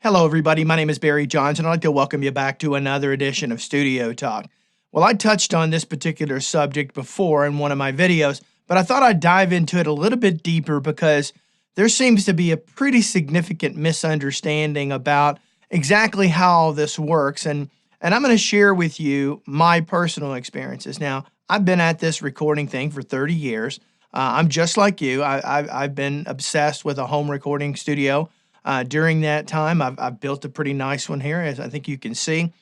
Hello, everybody. My name is Barry Johnson. I'd like to welcome you back to another edition of Studio Talk. Well, I touched on this particular subject before in one of my videos, but I thought I'd dive into it a little bit deeper because there seems to be a pretty significant misunderstanding about exactly how this works. And I'm going to share with you my personal experiences. Now, I've been at this recording thing for 30 years. I'm just like you. I've been obsessed with a home recording studio. During that time, I've built a pretty nice one here, as I think you can see.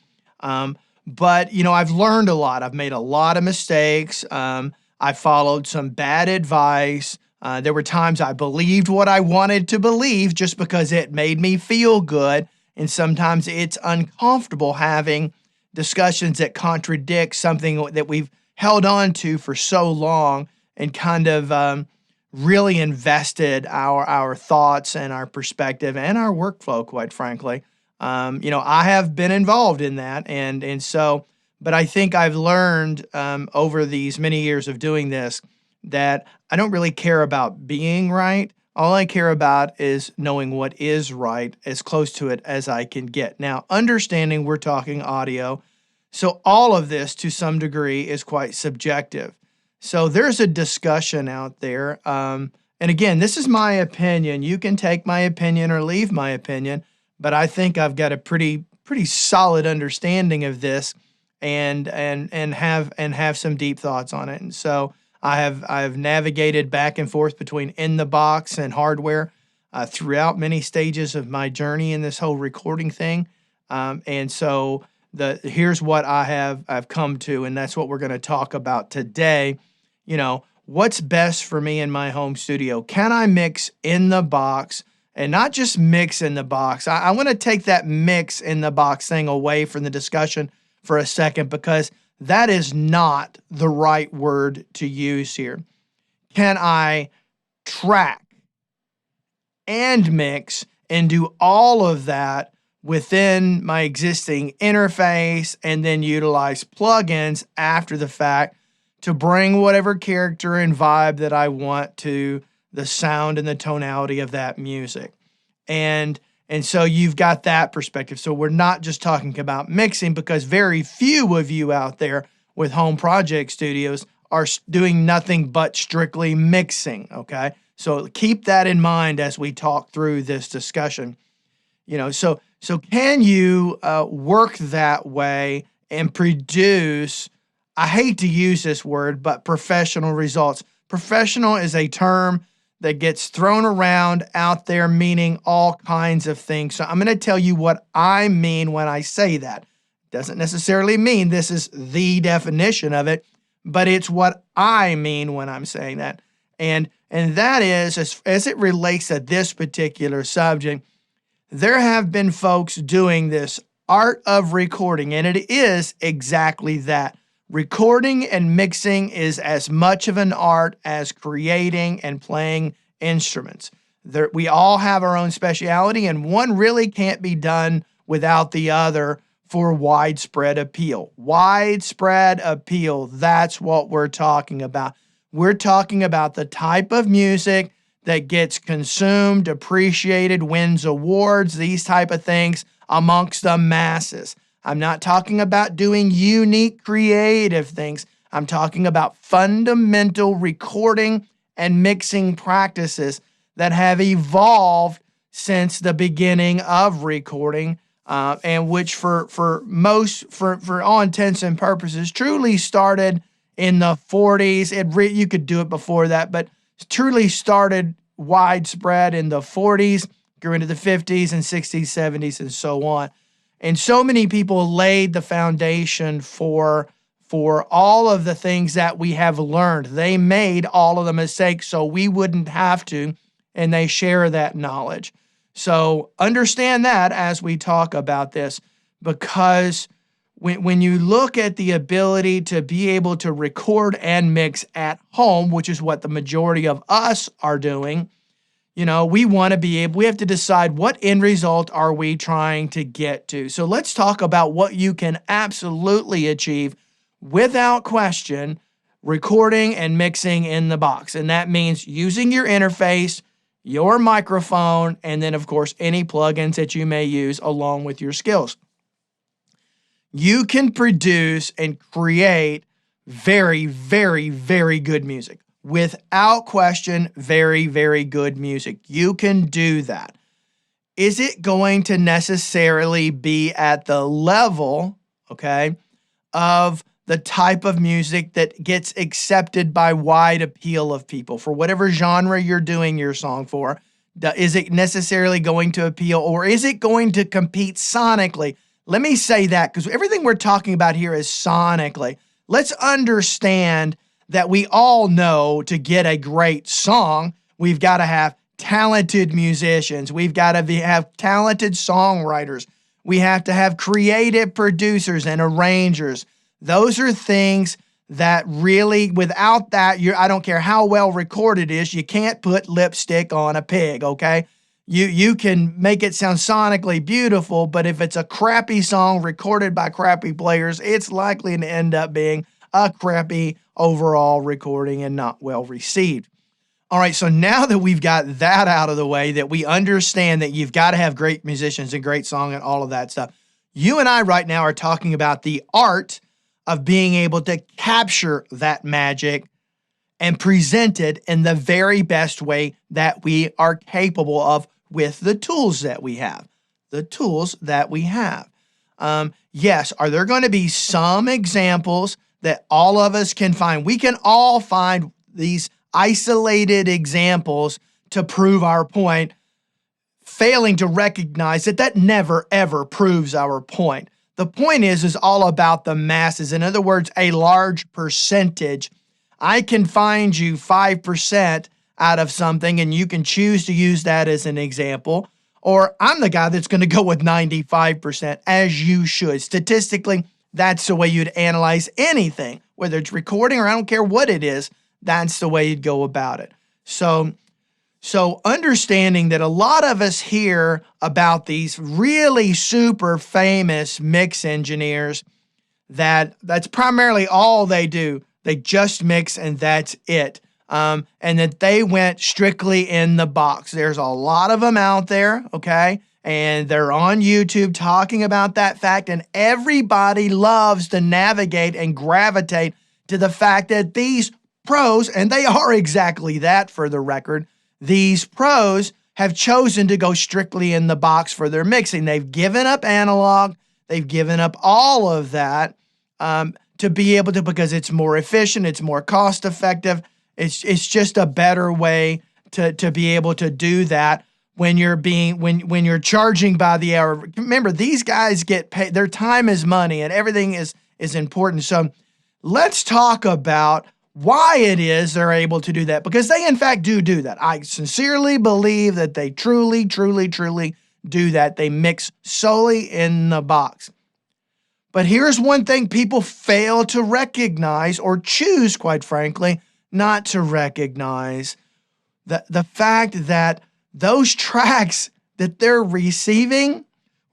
But, I've learned a lot. I've made a lot of mistakes. I followed some bad advice. There were times I believed what I wanted to believe just because it made me feel good. And sometimes it's uncomfortable having discussions that contradict something that we've held on to for so long and kind of really invested our thoughts and our perspective and our workflow, quite frankly. I have been involved in that. But I think I've learned over these many years of doing this that I don't really care about being right. All I care about is knowing what is right, as close to it as I can get. Now, understanding we're talking audio, so all of this to some degree is quite subjective. So there's a discussion out there. And again, this is my opinion. You can take my opinion or leave my opinion, but I think I've got a pretty solid understanding of this and have some deep thoughts on it. And so I've navigated back and forth between in the box and hardware throughout many stages of my journey in this whole recording thing. And so here's what I've come to, and that's what we're going to talk about today. What's best for me in my home studio? Can I mix in the box and not just mix in the box? I want to take that mix in the box thing away from the discussion for a second because that is not the right word to use here. Can I track and mix and do all of that within my existing interface and then utilize plugins after the fact to bring whatever character and vibe that I want to the sound and the tonality of that music? And so you've got that perspective. So we're not just talking about mixing because very few of you out there with home project studios are doing nothing but strictly mixing, okay? So keep that in mind as we talk through this discussion. So can you work that way and produce, I hate to use this word, but professional results? Professional is a term that gets thrown around out there, meaning all kinds of things. So I'm going to tell you what I mean when I say that. Doesn't necessarily mean this is the definition of it, but it's what I mean when I'm saying that. And that is, as it relates to this particular subject, there have been folks doing this art of recording, and it is exactly that. Recording and mixing is as much of an art as creating and playing instruments. We all have our own speciality, and one really can't be done without the other for widespread appeal. Widespread appeal, that's what we're talking about. We're talking about the type of music that gets consumed, appreciated, wins awards, these type of things amongst the masses. I'm not talking about doing unique creative things. I'm talking about fundamental recording and mixing practices that have evolved since the beginning of recording, and which for all intents and purposes truly started in the 40s. You could do it before that, but truly started widespread in the 40s, grew into the 50s and 60s, 70s, and so on. And so many people laid the foundation for all of the things that we have learned. They made all of the mistakes so we wouldn't have to, and they share that knowledge. So understand that as we talk about this, because when you look at the ability to be able to record and mix at home, which is what the majority of us are doing, we have to decide what end result are we trying to get to. So let's talk about what you can absolutely achieve without question, recording and mixing in the box. And that means using your interface, your microphone, and then, of course, any plugins that you may use along with your skills. You can produce and create very, very, very good music. Without question, very, very good music. You can do that. Is it going to necessarily be at the level, okay, of the type of music that gets accepted by wide appeal of people for whatever genre you're doing your song for? Is it necessarily going to appeal, or is it going to compete sonically? Let me say that, because everything we're talking about here is sonically. Let's understand that we all know to get a great song, we've got to have talented musicians. We've got to have talented songwriters. We have to have creative producers and arrangers. Those are things that really, without that, I don't care how well recorded it is, you can't put lipstick on a pig, okay? You can make it sound sonically beautiful, but if it's a crappy song recorded by crappy players, it's likely to end up being a crappy overall recording and not well received. All right, so now that we've got that out of the way, that we understand that you've got to have great musicians and great song and all of that stuff, you and I right now are talking about the art of being able to capture that magic and present it in the very best way that we are capable of with the tools that we have. The tools that we have. Yes, are there going to be some examples that all of us can find? We can all find these isolated examples to prove our point, failing to recognize that never, ever proves our point. The point is all about the masses. In other words, a large percentage. I can find you 5% out of something, and you can choose to use that as an example. Or I'm the guy that's going to go with 95%, as you should. Statistically, that's the way you'd analyze anything, whether it's recording or I don't care what it is. That's the way you'd go about it. So understanding that a lot of us hear about these really super famous mix engineers that's primarily all they do. They just mix and that's it. And that they went strictly in the box. There's a lot of them out there, okay? And they're on YouTube talking about that fact, and everybody loves to navigate and gravitate to the fact that these pros, and they are exactly that for the record, these pros have chosen to go strictly in the box for their mixing. They've given up analog. They've given up all of that to be able to, because it's more efficient, it's more cost effective. It's just a better way to be able to do that when you're charging by the hour. Remember, these guys get paid. Their time is money, and everything is important. So let's talk about why it is they're able to do that, because they in fact do that. I sincerely believe that they truly, truly, truly do that. They mix solely in the box. But here's one thing people fail to recognize, or choose, quite frankly, not to recognize: the fact that those tracks that they're receiving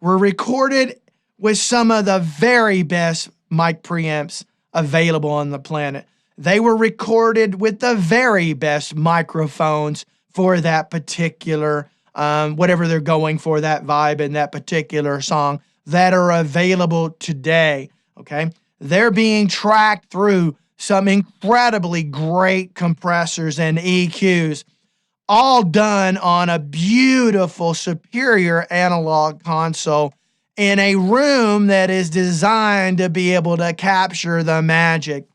were recorded with some of the very best mic preamps available on the planet. They were recorded with the very best microphones for that particular, whatever they're going for, that vibe in that particular song, that are available today, okay? They're being tracked through some incredibly great compressors and EQs, all done on a beautiful, superior analog console in a room that is designed to be able to capture the magic.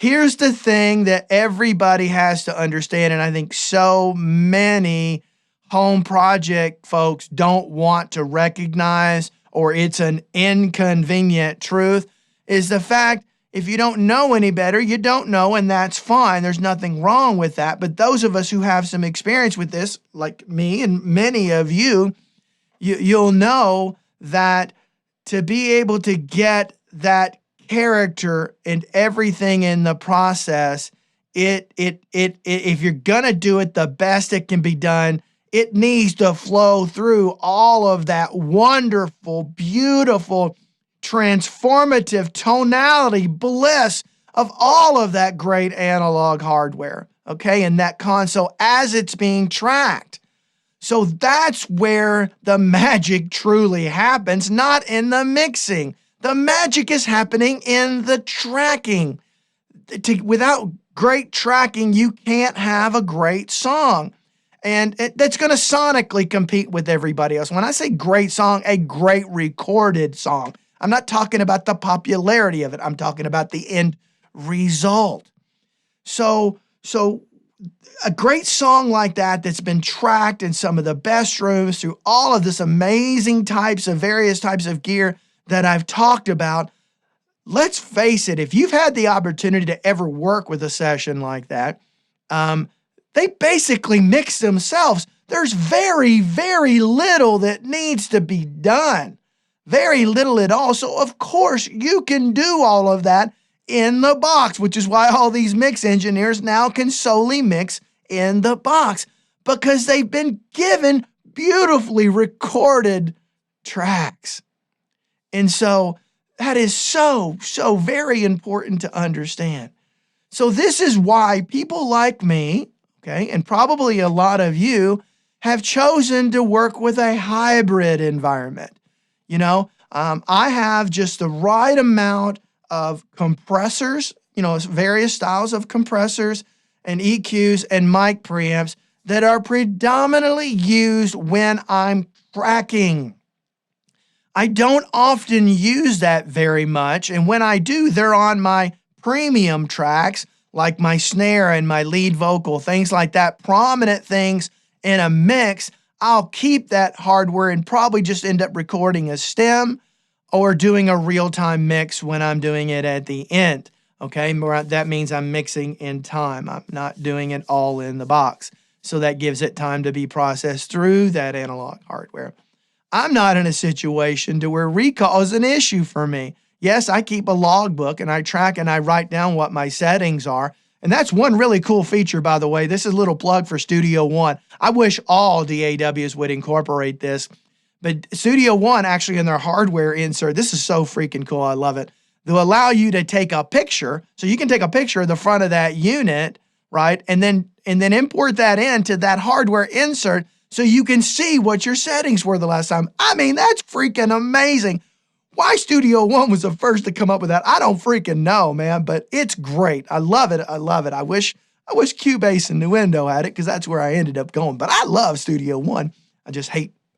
Here's the thing that everybody has to understand, and I think so many home project folks don't want to recognize, or it's an inconvenient truth, is the fact, if you don't know any better, you don't know, and that's fine. There's nothing wrong with that. But those of us who have some experience with this, like me and many of you, you'll know that to be able to get that character and everything in the process, if you're gonna do it the best it can be done, it needs to flow through all of that wonderful, beautiful, transformative tonality bliss of all of that great analog hardware. okay, in that console as it's being tracked. So that's where the magic truly happens, not in the mixing. The magic is happening in the tracking. Without great tracking, you can't have a great song. And that's going to sonically compete with everybody else. When I say great song, a great recorded song, I'm not talking about the popularity of it. I'm talking about the end result. So a great song like that that's been tracked in some of the best rooms through all of this amazing various types of gear that I've talked about. Let's face it, if you've had the opportunity to ever work with a session like that, they basically mix themselves. There's very, very little that needs to be done. Very little at all. So, of course, you can do all of that in the box, which is why all these mix engineers now can solely mix in the box, because they've been given beautifully recorded tracks. And so that is so very important to understand. So this is why people like me, okay, and probably a lot of you, have chosen to work with a hybrid environment. I have just the right amount of compressors, various styles of compressors and EQs and mic preamps that are predominantly used when I'm tracking. I don't often use that very much, and when I do, they're on my premium tracks, like my snare and my lead vocal, things like that, prominent things in a mix. I'll keep that hardware and probably just end up recording a stem or doing a real-time mix when I'm doing it at the end, okay? That means I'm mixing in time. I'm not doing it all in the box, so that gives it time to be processed through that analog hardware. I'm not in a situation to where recall is an issue for me. Yes, I keep a logbook and I track and I write down what my settings are. And that's one really cool feature, by the way. This is a little plug for Studio One. I wish all DAWs would incorporate this. But Studio One, actually in their hardware insert, this is so freaking cool. I love it. They'll allow you to take a picture. So you can take a picture of the front of that unit, right? And then import that into that hardware insert, so you can see what your settings were the last time. I mean, that's freaking amazing. Why Studio One was the first to come up with that, I don't freaking know, man, but it's great. I love it. I love it. I wish Cubase and Nuendo had it, because that's where I ended up going. But I love Studio One. I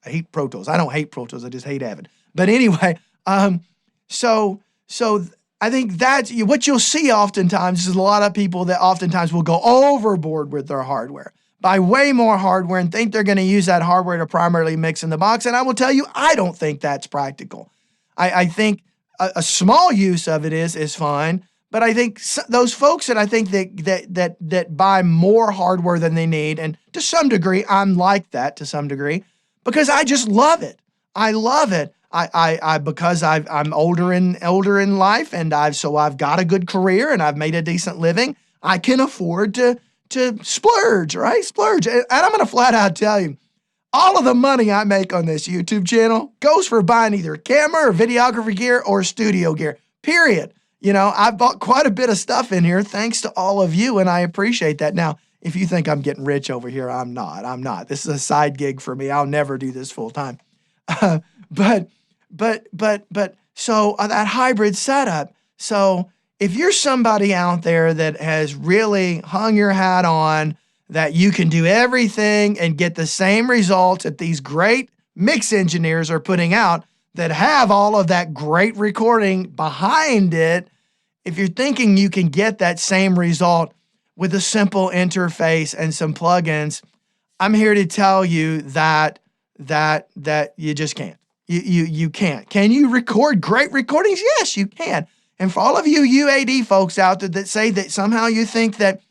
hate Pro Tools. I don't hate Pro Tools. I just hate Avid. But anyway, so I think that's what you'll see oftentimes is a lot of people that oftentimes will go overboard with their hardware, buy way more hardware and think they're going to use that hardware to primarily mix in the box. And I will tell you, I don't think that's practical. I think a small use of it is fine, but I think those folks that I think that buy more hardware than they need, and to some degree, I'm like that to some degree, because I just love it. I love it. Because I'm older in life, and I've got a good career and I've made a decent living. I can afford to splurge, right? Splurge. And I'm going to flat out tell you, all of the money I make on this YouTube channel goes for buying either camera or videography gear or studio gear, period. I've bought quite a bit of stuff in here thanks to all of you, and I appreciate that. Now, if you think I'm getting rich over here, I'm not. This is a side gig for me. I'll never do this full time. But so that hybrid setup. So if you're somebody out there that has really hung your hat on that you can do everything and get the same results that these great mix engineers are putting out that have all of that great recording behind it, if you're thinking you can get that same result with a simple interface and some plugins, I'm here to tell you that you just can't. You can't. Can you record great recordings? Yes, you can. And for all of you UAD folks out there that say that somehow you think that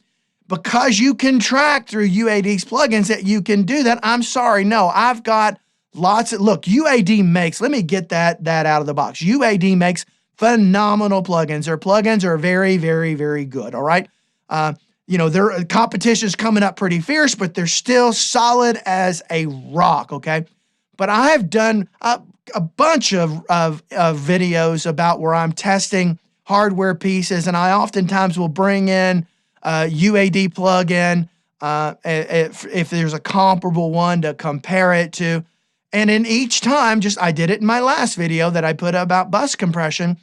because you can track through UAD's plugins that you can do that, I'm sorry. No, I've got look, UAD makes, let me get that out of the box. UAD makes phenomenal plugins. Their plugins are very, very, very good, all right? Their competition's coming up pretty fierce, but they're still solid as a rock, okay? But I have done a bunch of videos about where I'm testing hardware pieces, and I oftentimes will bring in UAD plugin, if there's a comparable one to compare it to. And in each time, I did it in my last video that I put about bus compression,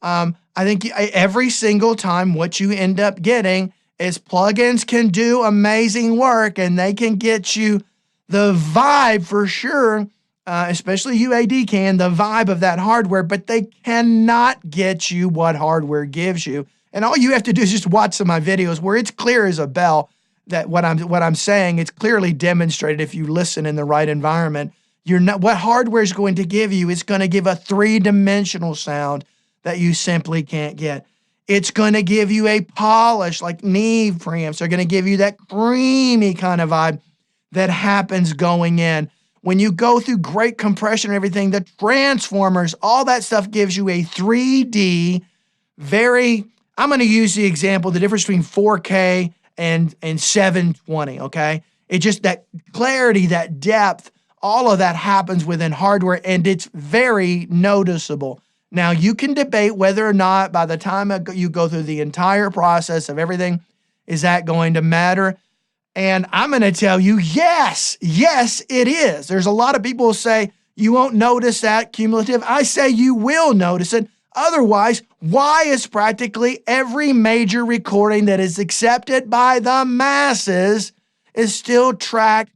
I think every single time what you end up getting is plugins can do amazing work and they can get you the vibe for sure, especially UAD can, the vibe of that hardware, but they cannot get you what hardware gives you. And all you have to do is just watch some of my videos where it's clear as a bell that what I'm saying, it's clearly demonstrated if you listen in the right environment. What hardware is going to give you, it's going to give a three-dimensional sound that you simply can't get. It's going to give you a polish, like Neve preamps are going to give you that creamy kind of vibe that happens going in. When you go through great compression and everything, the transformers, all that stuff gives you a 3D, I'm going to use the example, the difference between 4K and 720, okay? It's just that clarity, that depth, all of that happens within hardware, and it's very noticeable. Now, you can debate whether or not by the time you go through the entire process of everything, is that going to matter? And I'm going to tell you, yes, it is. There's a lot of people who say you won't notice that cumulative. I say you will notice it. Otherwise, why is practically every major recording that is accepted by the masses is still tracked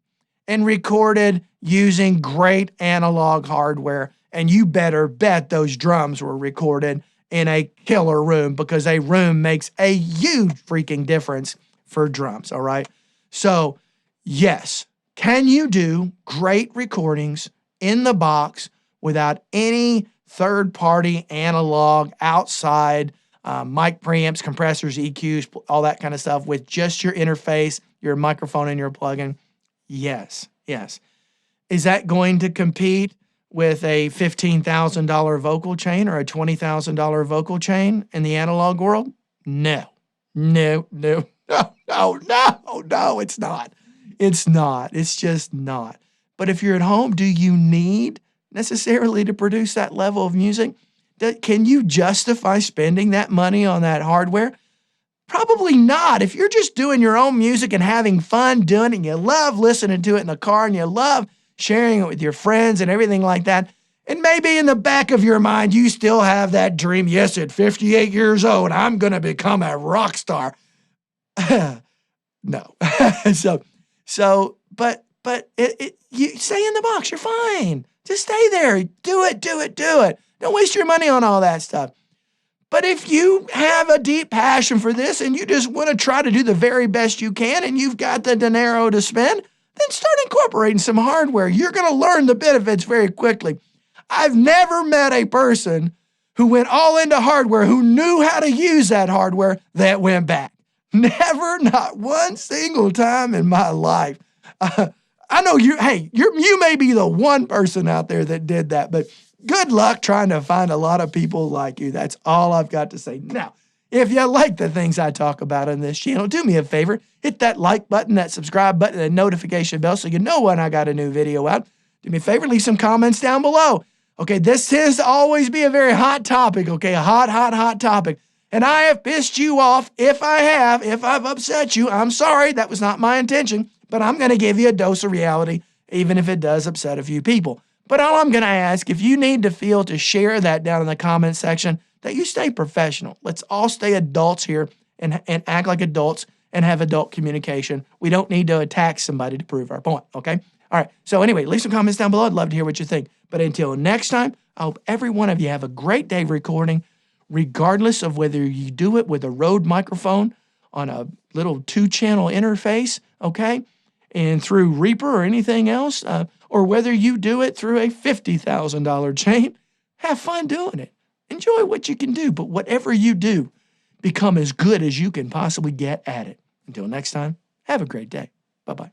and recorded using great analog hardware? And you better bet those drums were recorded in a killer room, because a room makes a huge freaking difference for drums, all right? So, yes, can you do great recordings in the box without any third-party analog outside mic preamps, compressors, EQs, all that kind of stuff with just your interface, your microphone, and your plugin? Yes. Is that going to compete with a $15,000 vocal chain or a $20,000 vocal chain in the analog world? No, it's not. It's just not. But if you're at home, do you need necessarily to produce that level of music? Can you justify spending that money on that hardware? Probably not. If you're just doing your own music and having fun doing it, and you love listening to it in the car, and you love sharing it with your friends and everything like that, and maybe in the back of your mind, you still have that dream, yes, at 58 years old, I'm going to become a rock star. No. But you stay in the box. You're fine. Just stay there. Do it. Don't waste your money on all that stuff. But if you have a deep passion for this and you just want to try to do the very best you can and you've got the dinero to spend, then start incorporating some hardware. You're going to learn the benefits very quickly. I've never met a person who went all into hardware who knew how to use that hardware that went back. Never, not one single time in my life. I know you may be the one person out there that did that, but good luck trying to find a lot of people like you. That's all I've got to say. Now, if you like the things I talk about on this channel, do me a favor, hit that like button, that subscribe button, and notification bell so you know when I got a new video out. Do me a favor, leave some comments down below. Okay, this tends to always be a very hot topic, okay, a hot topic. And I have pissed you off. If I've upset you, I'm sorry. That was not my intention. But I'm going to give you a dose of reality, even if it does upset a few people. But all I'm going to ask, if you need to share that down in the comment section, that you stay professional. Let's all stay adults here and act like adults and have adult communication. We don't need to attack somebody to prove our point, okay? All right, so anyway, leave some comments down below. I'd love to hear what you think. But until next time, I hope every one of you have a great day recording, regardless of whether you do it with a Rode microphone on a little 2-channel interface, okay, and through Reaper or anything else, or whether you do it through a $50,000 chain. Have fun doing it. Enjoy what you can do, but whatever you do, become as good as you can possibly get at it. Until next time, have a great day. Bye-bye.